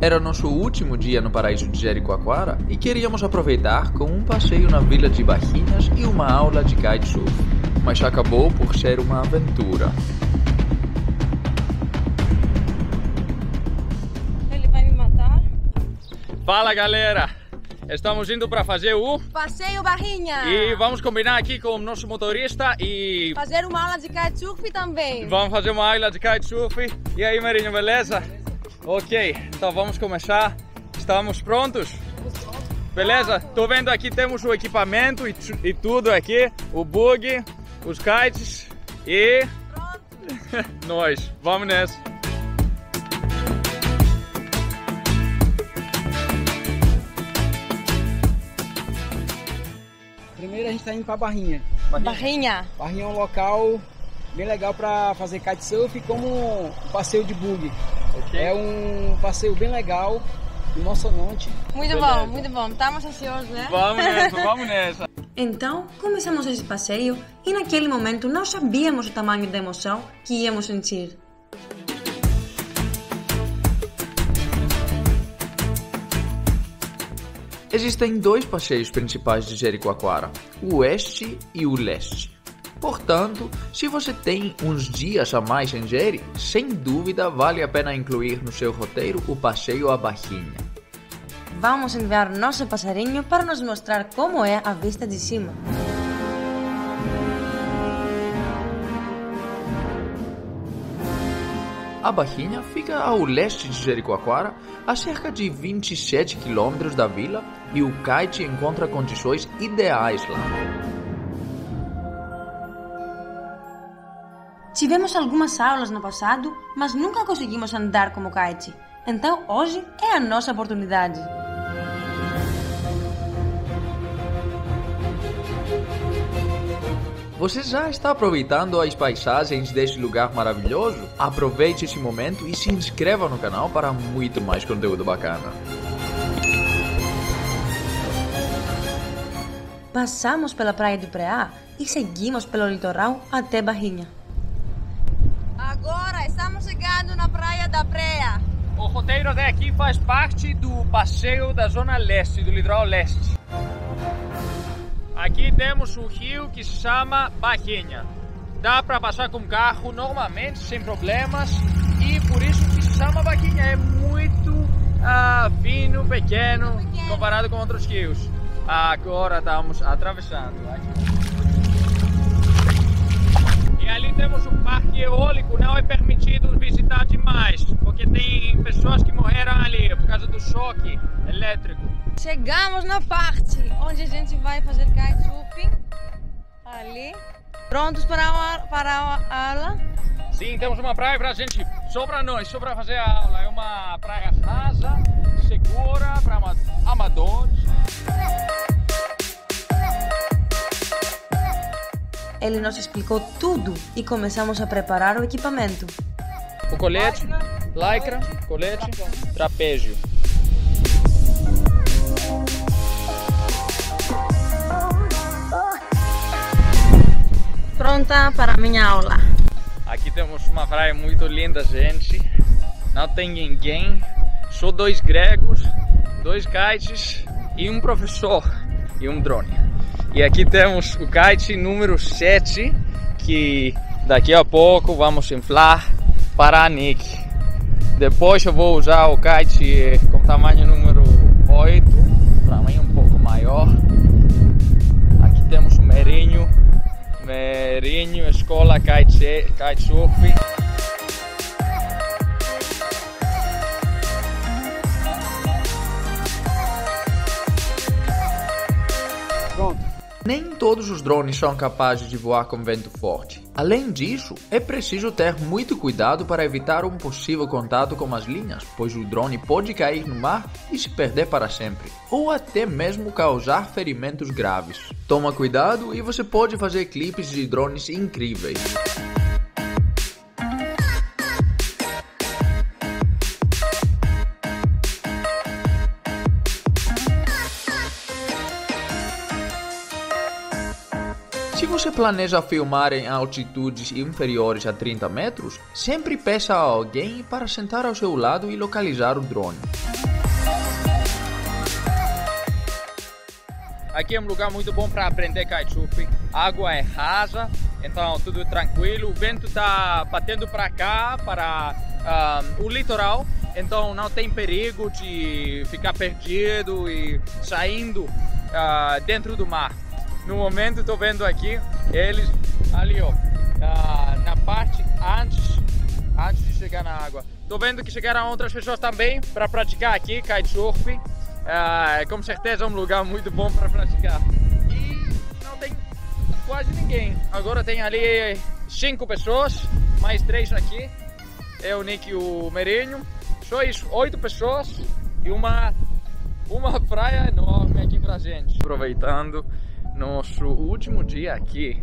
Era nosso último dia no paraíso de Jericoacoara e queríamos aproveitar com um passeio na vila de Barrinhas e uma aula de kitesurf, mas acabou por ser uma aventura. Ele vai me matar? Fala, galera! Estamos indo para fazer o Passeio Barrinha! E vamos combinar aqui com o nosso motorista e fazer uma aula de kitesurf também. Vamos fazer uma aula de kitesurf. E aí, Marinho, beleza? Ok, então vamos começar. Estamos prontos? Beleza? Tô vendo aqui, temos o equipamento e tudo aqui. O bug, os kites e... Pronto! Nós, vamos nessa! Primeiro a gente está indo para Barrinha. Barrinha. Barrinha é um local bem legal para fazer kitesurf como um passeio de bug. Okay. É um passeio bem legal, emocionante. Muito bom, muito bom. Estamos ansiosos, né? Vamos nessa, vamos nessa. Então, começamos esse passeio e naquele momento não sabíamos o tamanho da emoção que íamos sentir. Existem dois passeios principais de Jericoacoara, o oeste e o leste. Portanto, se você tem uns dias a mais em Jeri, sem dúvida vale a pena incluir no seu roteiro o passeio a Barrinha. Vamos enviar nosso passarinho para nos mostrar como é a vista de cima. A Barrinha fica ao leste de Jericoacoara, a cerca de 27 km da vila, e o kite encontra condições ideais lá. Tivemos algumas aulas no passado, mas nunca conseguimos andar como kite. Então hoje é a nossa oportunidade. Você já está aproveitando as paisagens deste lugar maravilhoso? Aproveite esse momento e se inscreva no canal para muito mais conteúdo bacana. Passamos pela praia do Preá e seguimos pelo litoral até Barrinha. Agora estamos chegando na praia da Preá. O roteiro até aqui faz parte do passeio da zona leste, do litoral leste. Aqui temos o rio que se chama Barrinha. Dá para passar com carro normalmente, sem problemas, e por isso que se chama Barrinha. É muito fino, pequeno, comparado com outros rios. Agora estamos atravessando. E ali temos um parque eólico, não é permitido visitar demais, porque tem pessoas que morreram ali por causa do choque elétrico. Chegamos na parte onde a gente vai fazer kitesurfing. Ali. Prontos para a aula? Sim, temos uma praia pra gente, só para nós, só para fazer a aula. É uma praia rasa, segura, para amadores. Ele nos explicou tudo e começamos a preparar o equipamento. O colete, lycra, colete, trapézio. Pronta para a minha aula. Aqui temos uma praia muito linda, gente. Não tem ninguém, só dois gregos, dois kites e um professor e um drone. E aqui temos o kite número 7, que daqui a pouco vamos inflar para a Nick. Depois eu vou usar o kite com tamanho número 8, para mim um pouco maior. Aqui temos o Merinho Escola Kitesurf. Pronto. Nem todos os drones são capazes de voar com vento forte. Além disso, é preciso ter muito cuidado para evitar um possível contato com as linhas, pois o drone pode cair no mar e se perder para sempre, ou até mesmo causar ferimentos graves. Toma cuidado e você pode fazer clipes de drones incríveis. Se você planeja filmar em altitudes inferiores a 30 metros, sempre peça a alguém para sentar ao seu lado e localizar o drone. aqui é um lugar muito bom para aprender kitesurf. A água é rasa, então tudo tranquilo. O vento está batendo para cá, para o litoral, então não tem perigo de ficar perdido e saindo dentro do mar. No momento estou vendo aqui eles ali, ó, na parte antes de chegar na água. Estou vendo que chegaram outras pessoas também para praticar aqui kitesurf. Com certeza é um lugar muito bom para praticar. E não tem quase ninguém. Agora tem ali 5 pessoas, mais 3 aqui. Eu, o Nick e o Merinho. Só isso, 8 pessoas e uma praia enorme aqui pra gente. Aproveitando nosso último dia aqui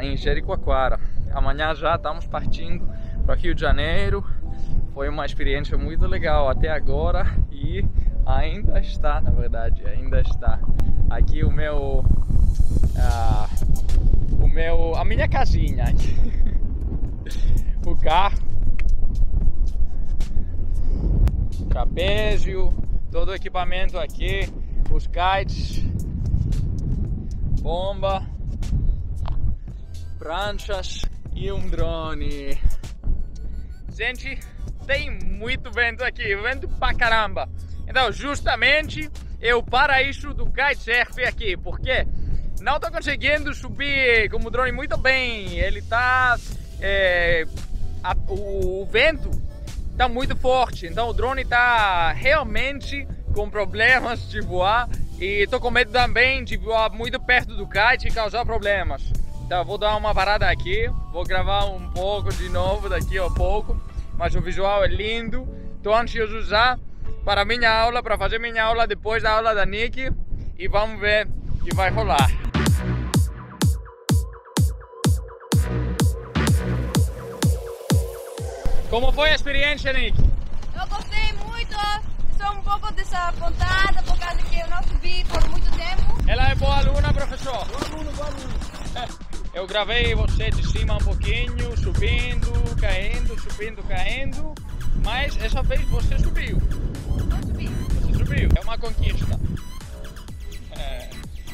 em Jericoacoara. Amanhã já estamos partindo para Rio de Janeiro. Foi uma experiência muito legal até agora e ainda está, na verdade, ainda está. Aqui a minha casinha aqui. O carro, trapézio, todo o equipamento aqui, os kites, bomba, pranchas e um drone. Gente, tem muito vento aqui, vento pra caramba. Então, justamente é o paraíso do kitesurf aqui, porque não tô conseguindo subir com o drone muito bem. Ele tá... o vento tá muito forte, então o drone tá realmente com problemas de voar e tô com medo também de voar muito perto do kite e causar problemas. Então vou dar uma parada aqui, vou gravar um pouco de novo daqui a pouco, mas o visual é lindo. Tô ansioso já para minha aula, para fazer minha aula depois da aula da Nick e vamos ver o que vai rolar. Como foi a experiência, Nick? Eu gostei muito, estou um pouco desapontada por causa que eu não subi por muito tempo. Ela é boa aluna, professor? Boa aluno. Eu gravei você de cima um pouquinho, subindo, caindo, mas essa vez você subiu. Eu subi. Você subiu, é uma conquista.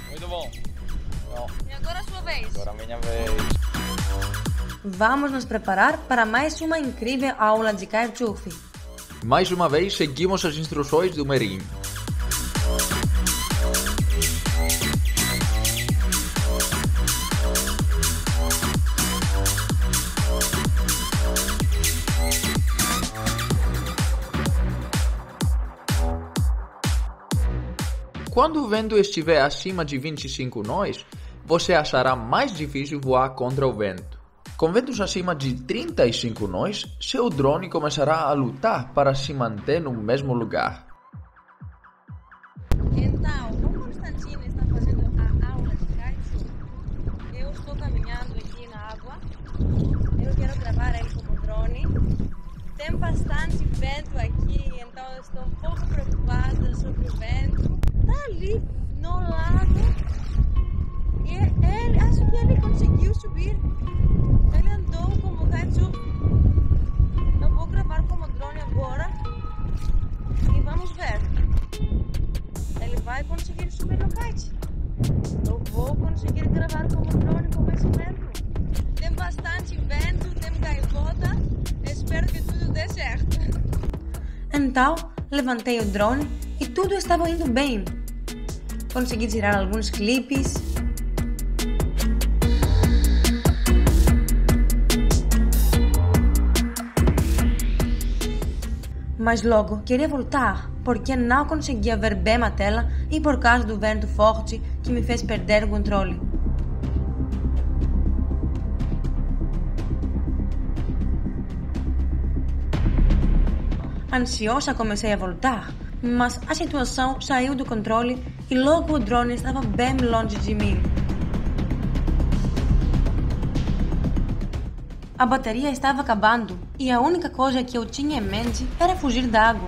Muito bom. E agora a sua vez. Agora a minha vez. Vamos nos preparar para mais uma incrível aula de kitesurf. Mais uma vez, seguimos as instruções do Merinho. Quando o vento estiver acima de 25 nós, você achará mais difícil voar contra o vento. Com ventos acima de 35 nós, seu drone começará a lutar para se manter no mesmo lugar. Então, o Constantino está fazendo a aula de kitesurf. Eu estou caminhando aqui na água. Eu quero gravar ele como drone. Tem bastante vento aqui, então eu estou um pouco preocupada sobre o vento. Está ali no lado e ele, acho que ele conseguiu subir. Ele andou como kitesurf. Eu vou gravar como drone agora e vamos ver. Ele vai conseguir subir no kite. Eu vou conseguir gravar como drone com esse vento. Tem bastante vento, tem gaivota. Espero que tudo dê certo. Então, levantei o drone e tudo estava indo bem. Consegui tirar alguns clipes. Mas logo queria voltar, porque não conseguia ver bem a tela e por causa do vento forte que me fez perder o controle. Ansiosa comecei a voltar, mas a situação saiu do controle e logo o drone estava bem longe de mim. A bateria estava acabando e a única coisa que eu tinha em mente era fugir da água.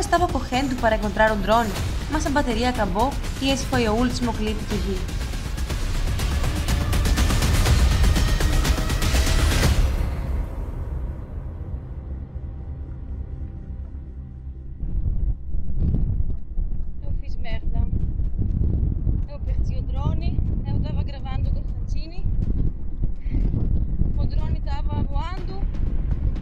estava correndo para encontrar o drone, mas a bateria acabou e esse foi o último clipe que vi. Eu fiz merda. Eu perdi o drone, eu estava gravando com o Francini. O drone estava voando,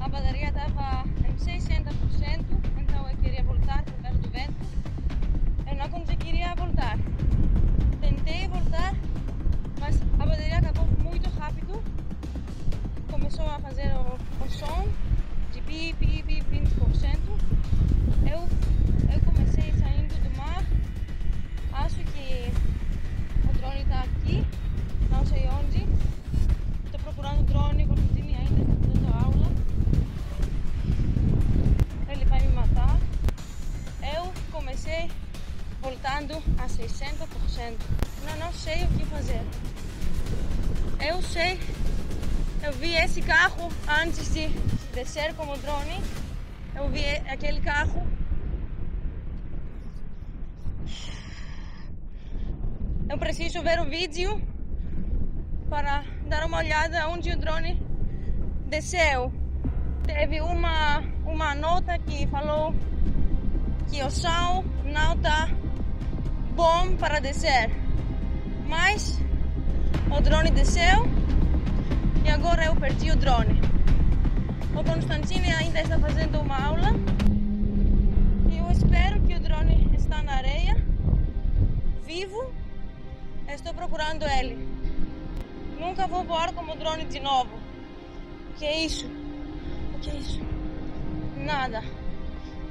a bateria estava em 60%, então eu queria voltar por causa do vento. Eu não conseguiria voltar. Tentei voltar, mas a bateria acabou muito rápido. Começou a fazer o som de pi, 20%. Eu comecei saindo do mar. Acho que o drone está aqui, não sei onde. Estou procurando o drone, o Francini ainda está fazendo aula. Ele vai me matar. Eu comecei voltando a 60%. Não sei o que fazer. Eu vi esse carro antes de descer com o drone. Eu vi aquele carro. Eu preciso ver o vídeo para dar uma olhada onde o drone desceu. Teve uma nota que falou que o som não está bom para descer, mas o drone desceu e agora eu perdi o drone. O Constantini ainda está fazendo uma aula e eu espero que o drone está na areia, vivo. Estou procurando ele. Nunca vou voar como o drone de novo. O que é isso? O que é isso? Nada.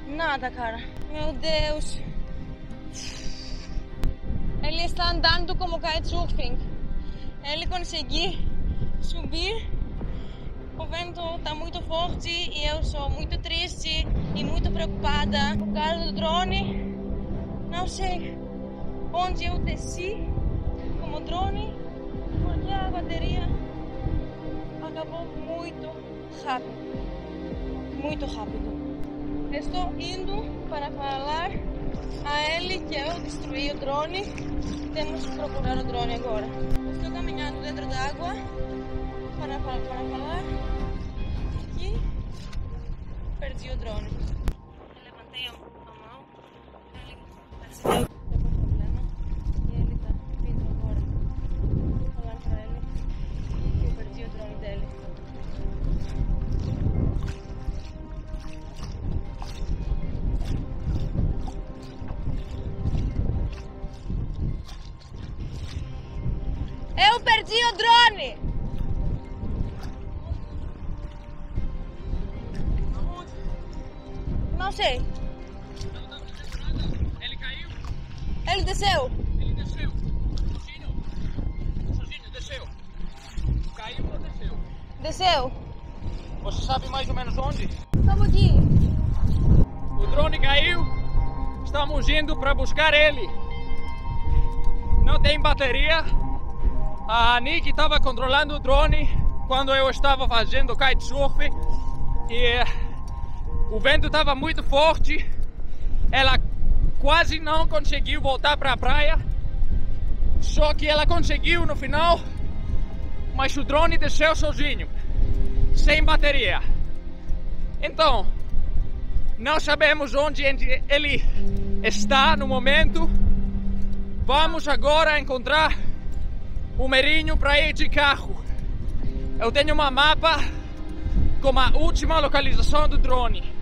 Nada, cara. Meu Deus. Ele está andando como kitesurfing. Ele conseguiu subir. O vento está muito forte e eu sou muito triste e muito preocupada por causa do drone. Não sei onde eu desci como drone, porque a bateria acabou muito rápido. Muito rápido. Estou indo para falar a ele que eu destruí o drone. Temos que procurar o drone agora. Estou caminhando dentro da água para falar que perdi o drone. Eu levantei a mão, ele percebeu que teve um problema e ele está vindo agora. Vou falar para ele que eu perdi o drone dele. Eu perdi o drone! Não sei. Ele caiu? Ele desceu? Ele desceu. Sozinho, desceu. Caiu ou desceu? Desceu. Você sabe mais ou menos onde? Estamos aqui. O drone caiu. Estamos indo para buscar ele. Não tem bateria. A Nick estava controlando o drone quando eu estava fazendo kitesurf e o vento estava muito forte. Ela quase não conseguiu voltar para a praia, só que ela conseguiu no final, mas o drone desceu sozinho, sem bateria. Então, não sabemos onde ele está no momento. Vamos agora encontrar o Merinho para ir de carro. Eu tenho uma mapa com a última localização do drone.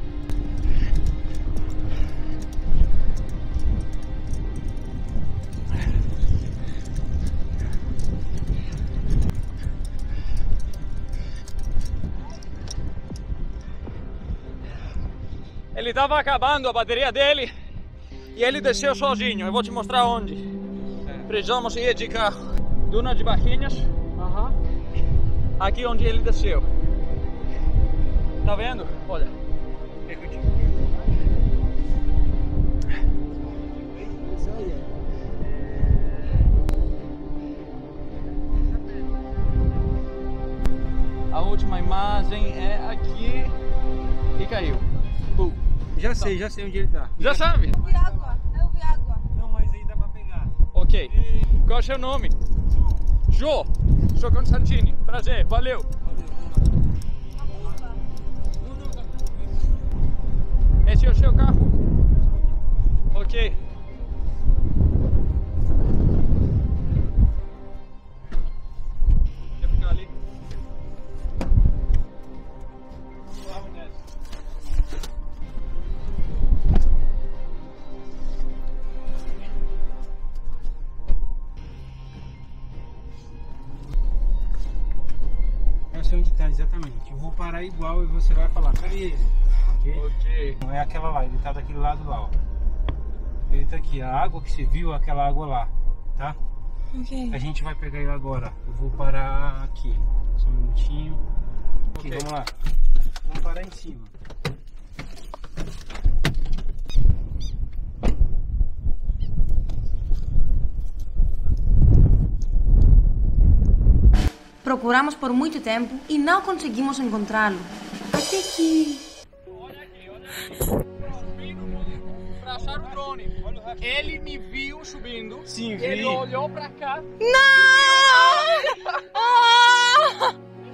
Ele estava acabando a bateria dele e ele desceu sozinho. Eu vou te mostrar onde. Precisamos ir de carro. Duna de Barquinhas. Aqui onde ele desceu. Tá vendo? Olha. A última imagem é aqui e caiu. Já sei onde ele tá. Já sabe? Eu vi água. Não, mas aí dá pra pegar. Ok. Qual é o seu nome? Jô. Sou Constantini. Prazer. Valeu. Esse é o seu carro? Ok. Quer ficar ali? Eu sei onde tá exatamente. Eu vou parar igual e você vai falar, cadê ele? Ok? É aquela lá, ele tá daquele lado lá, ó. Ele tá aqui, a água que você viu, aquela água lá, tá? Ok. A gente vai pegar ele agora. Eu vou parar aqui. Só um minutinho. Ok, vamos lá. Vamos parar em cima. Procuramos por muito tempo e não conseguimos encontrá-lo. Até que... Olha aqui. Pra achar o drone. Ele me viu subindo. Sim, vi. Ele olhou pra cá.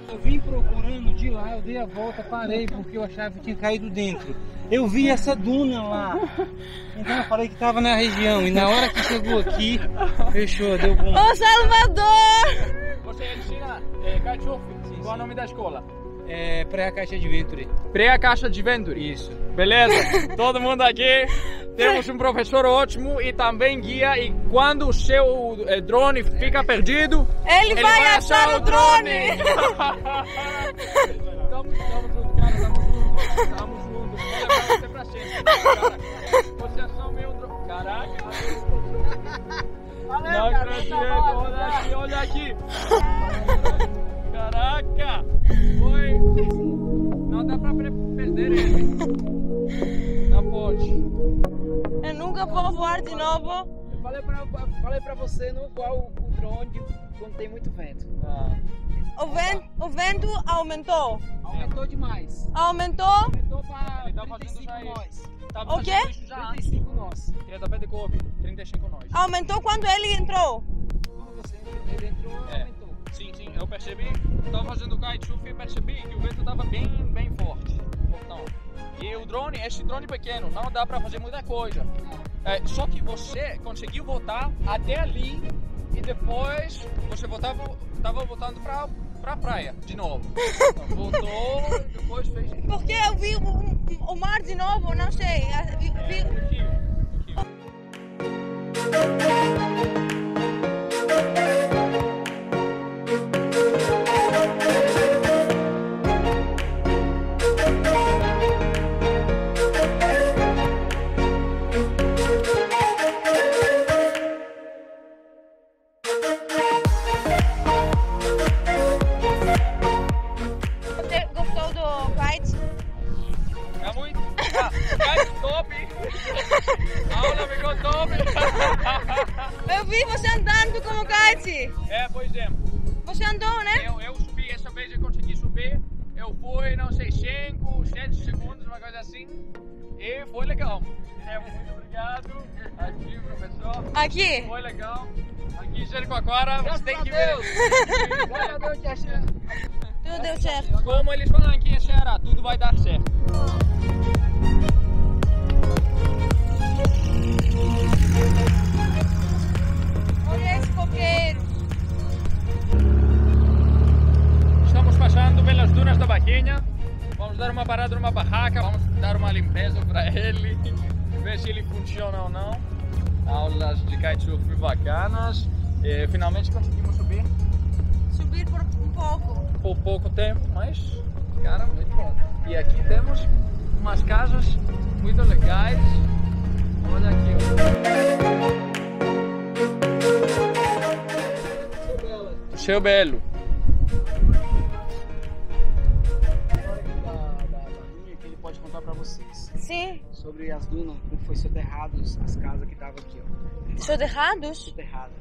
Eu vim procurando de lá, eu dei a volta, parei porque eu achava que tinha caído dentro. Eu vi essa duna lá. Então eu falei que tava na região. E na hora que chegou aqui, fechou, deu bom. Ô, Salvador! Você ensina kitesurf? Qual é o nome da escola? É pré-caixa de Venturi. Pré-caixa de Venturi. Isso. Beleza? Todo mundo aqui. Temos um professor ótimo e também guia. E quando o seu drone fica perdido, Ele vai achar o drone! Tamo junto, cara. Tamo junto. Olha pra você pra sempre. Cara, você achou meu drone. Caraca. Não acredito. Olha aqui. Caraca. Foi. Não dá pra perder ele. Não pode. Eu nunca vou voar de novo. Falei pra você não voar o drone quando tem muito vento. O vento aumentou. Aumentou demais. Aumentou? Aumentou pra Ele tá fazendo 35 já isso. nós. Tá O quê? fazendo isso já antes. 35 nós. Queria dar pé de couve. 35 nós. Aumentou quando ele entrou. Quando ele entrou, aumentou. Sim, eu percebi. Tava fazendo kitesurf e percebi que o vento tava bem forte. Então, e o drone, esse drone pequeno, não dá pra fazer muita coisa. Só que você conseguiu voltar até ali e depois você tava voltando pra praia de novo. Então, voltou e depois fez. Porque eu vi o mar de novo, não sei. Você gostou do kite? É muito. Kite top. A aula ficou top. Eu vi você andando como kite. Pois é. Você andou, né? Eu subi, essa vez eu consegui subir. Eu fui, não sei, 5, 7 segundos, uma coisa assim. E foi legal. Muito obrigado. Aqui, professor. Aqui? Foi legal. Aqui, Jericoacoara, você tem que ver. Graças a Deus que achei. Tudo deu certo. Como eles falam aqui em Ceará, tudo vai dar certo. Olha esse coqueiro. Estamos passando pelas dunas da Baquinha. Vamos dar uma parada numa barraca, vamos dar uma limpeza para ele, ver se ele funciona ou não. Aulas de kitesurf bacanas. E finalmente conseguimos subir. Subir por um pouco. Por pouco tempo, mas, cara, muito bom. E aqui temos umas casas muito legais. Olha aqui, ó. Seu Belo. Que ele pode contar pra vocês Sim. sobre as dunas, como foi soterrados as casas que estavam aqui, ó. Soterrados? Soterrada.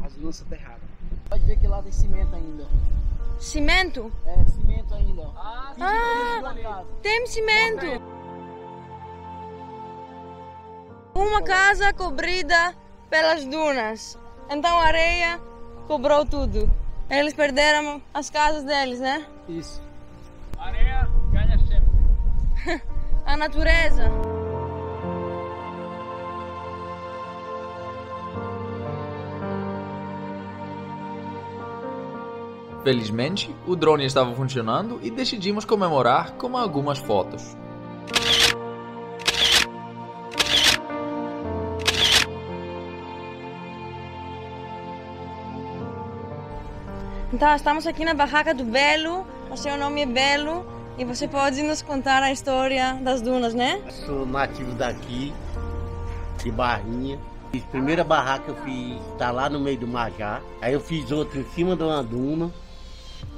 As dunas soterradas. Pode ver que lá tem cimento ainda. Cimento? É, cimento ainda. Ah, tem cimento. uma casa cobrida pelas dunas. Então a areia cobrou tudo. Eles perderam as casas deles, né? Isso. A areia ganha sempre. A natureza. Felizmente, o drone estava funcionando e decidimos comemorar com algumas fotos. Então, estamos aqui na barraca do Belo. O seu nome é Belo e você pode nos contar a história das dunas, né? Sou nativo daqui, de Barrinha. A primeira barraca eu fiz, tá lá no meio do Majá. Aí eu fiz outra em cima de uma duna.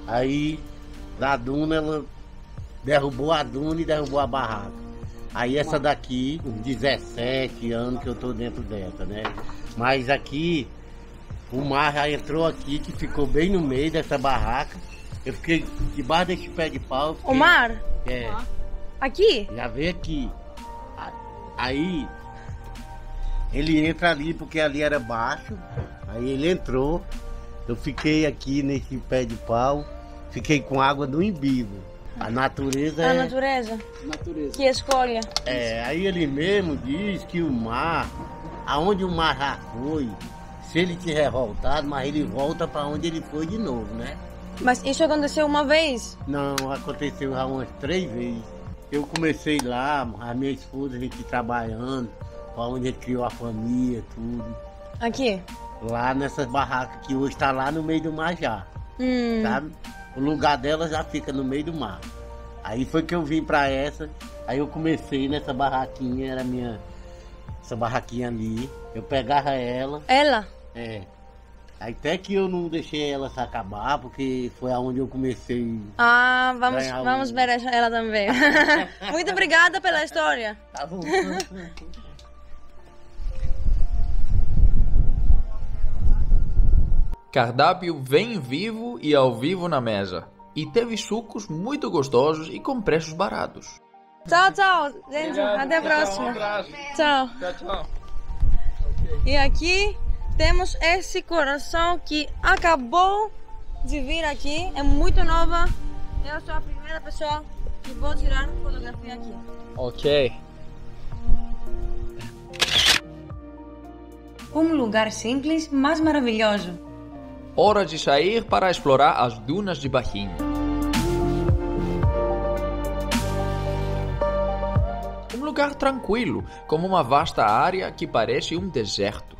Aí, da duna, ela derrubou a duna e derrubou a barraca. Aí essa daqui, uns 17 anos que eu tô dentro dessa, né? Mas aqui, o mar já entrou aqui, que ficou bem no meio dessa barraca. Eu fiquei debaixo desse pé de pau. O mar? É. Aqui? Já veio aqui. Aí, ele entra ali, porque ali era baixo. Aí ele entrou. Eu fiquei aqui nesse pé de pau. Fiquei com água no umbigo. A natureza A natureza. Que escolha. Aí ele mesmo diz que o mar, aonde o mar já foi, se ele tiver voltado, mas ele volta para onde ele foi de novo, né? Mas isso aconteceu uma vez? Não, aconteceu já umas 3 vezes. Eu comecei lá, a minha esposa, a gente trabalhando, para onde ele criou a família, tudo. Aqui? Lá nessas barracas que hoje está lá no meio do mar já, sabe? O lugar dela já fica no meio do mar. Aí foi que eu vim para essa, aí eu comecei nessa barraquinha, era minha, essa barraquinha ali. Eu pegava ela. Ela? Até que eu não deixei ela se acabar, porque foi aonde eu comecei. Vamos ver ela também. Muito obrigada pela história. Tá bom. Cardápio bem vivo e ao vivo na mesa. E teve sucos muito gostosos e com preços baratos. Tchau, gente. Até a próxima. Tchau. Tchau. E aqui temos esse coração que acabou de vir aqui. É muito nova. Eu sou a primeira pessoa que vou tirar fotografia aqui. Ok. Um lugar simples, mas maravilhoso. Hora de sair para explorar as dunas de Barrinha. Um lugar tranquilo, com uma vasta área que parece um deserto.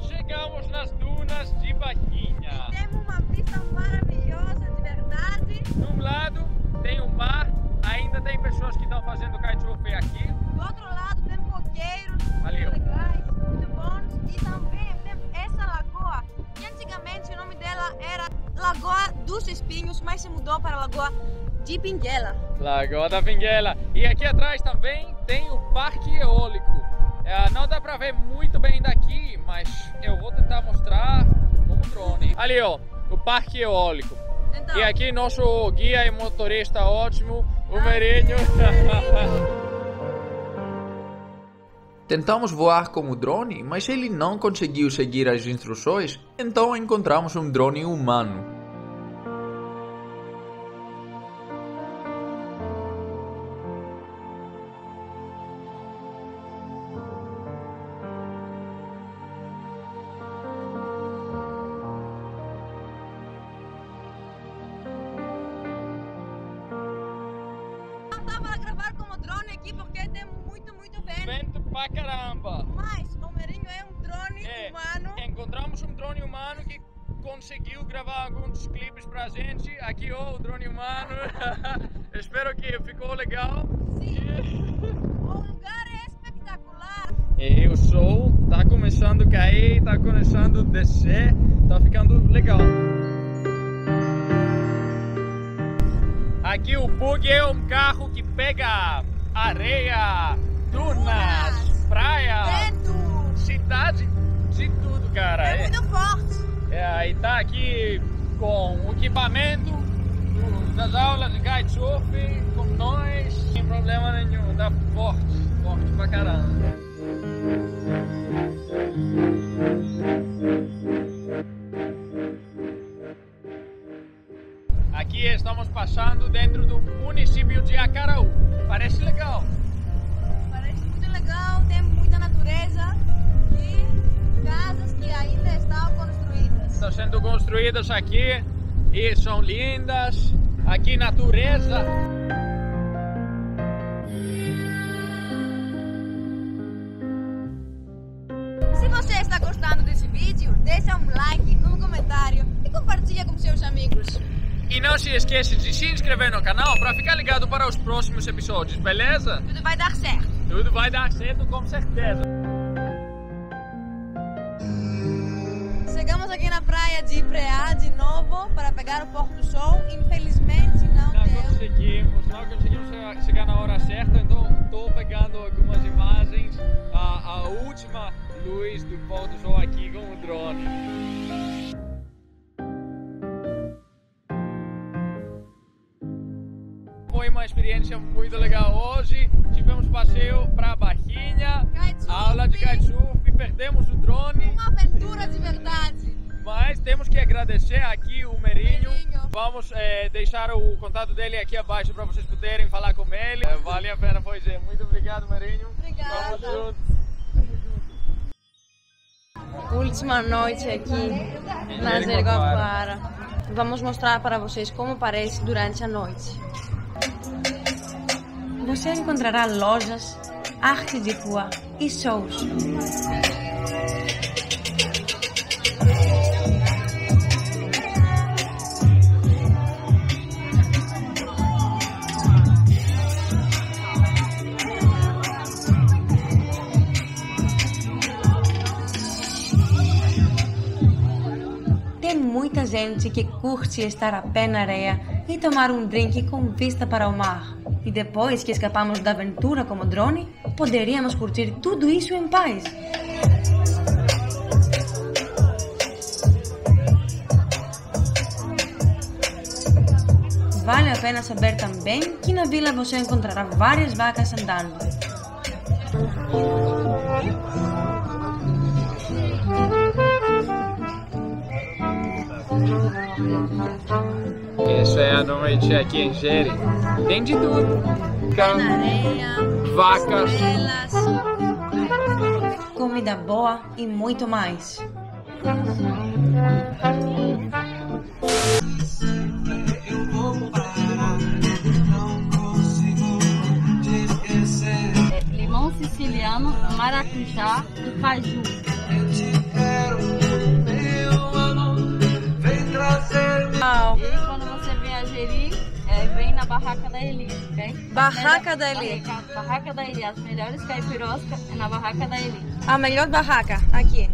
Chegamos nas dunas de Barrinha. Temos uma vista maravilhosa, de verdade. De um lado tem o mar, ainda tem pessoas que estão fazendo kitesurf aqui. Do outro lado tem coqueiros Ali, ó. muito legais, muito bons. E também tem essa lagoa, que antigamente o nome dela era Lagoa dos Espinhos, mas se mudou para Lagoa de Pinguela. Lagoa da Pinguela. E aqui atrás também tem o Parque Eólico. Não dá pra ver muito bem daqui, mas eu vou tentar mostrar com o drone. Ali, ó, o Parque Eólico. Então, E aqui nosso guia e motorista ótimo, o Merinho. Tentamos voar com o drone, mas ele não conseguiu seguir as instruções, então encontramos um drone humano. não dá para gravar com o drone aqui porque tem muito vento. Vento pra caramba. Mas o Merinho é um drone humano. Encontramos um drone humano que conseguiu gravar alguns clipes pra gente. Aqui, ó, o drone humano. Espero que ficou legal. Sim. O lugar é espetacular. E o sol tá começando a cair, tá começando a descer, tá ficando legal. Aqui o bug é um carro que pega areia, dunas, praia, Vento. cidade, de tudo, cara. É muito forte. E tá aqui com o equipamento dos das aulas de kitesurf com nós, sem problema nenhum, tá forte pra caramba. Aqui estamos passando dentro do município de Acaraú. Parece legal? Parece muito legal, tem muita natureza e casas que ainda estão construídas. Estão sendo construídas aqui e são lindas. Aqui natureza. Se você está gostando desse vídeo, deixa um like, um comentário e compartilha com seus amigos. E não se esqueça de se inscrever no canal para ficar ligado para os próximos episódios, beleza? Tudo vai dar certo. Tudo vai dar certo, com certeza. Chegamos aqui na praia de Preá de novo para pegar o pôr do sol. Infelizmente não deu. Não conseguimos chegar na hora certa, então estou pegando algumas imagens. A última luz do pôr do sol aqui com o drone. Foi uma experiência muito legal hoje. Tivemos passeio para a Barrinha, aula de kitesurf, perdemos o drone. Uma aventura de verdade. Mas temos que agradecer aqui o Merinho. Vamos deixar o contato dele aqui abaixo para vocês poderem falar com ele. Vale a pena, pois é. Muito obrigado, Merinho. Obrigada. Vamos juntos. Última noite aqui na Jericoacoara. Vamos mostrar para vocês como parece durante a noite. Você encontrará lojas, arte de rua e shows. Tem muita gente que curte estar a pé na areia e tomar um drink com vista para o mar. E depois que escapamos da aventura como drone, poderíamos curtir tudo isso em paz. Vale a pena saber também que na vila você encontrará várias vacas andando. Essa é a noite aqui em Jeri. Tem de tudo. Na areia, Vacas. estrelas. Comida boa e muito mais. Limão siciliano, maracujá e caju. E quando você vem a Jeri, vem na Barraca da Eli, ok? Barraca da Eli. Barraca da Eli, as melhores caipiroscas é na Barraca da Eli. A melhor barraca aqui.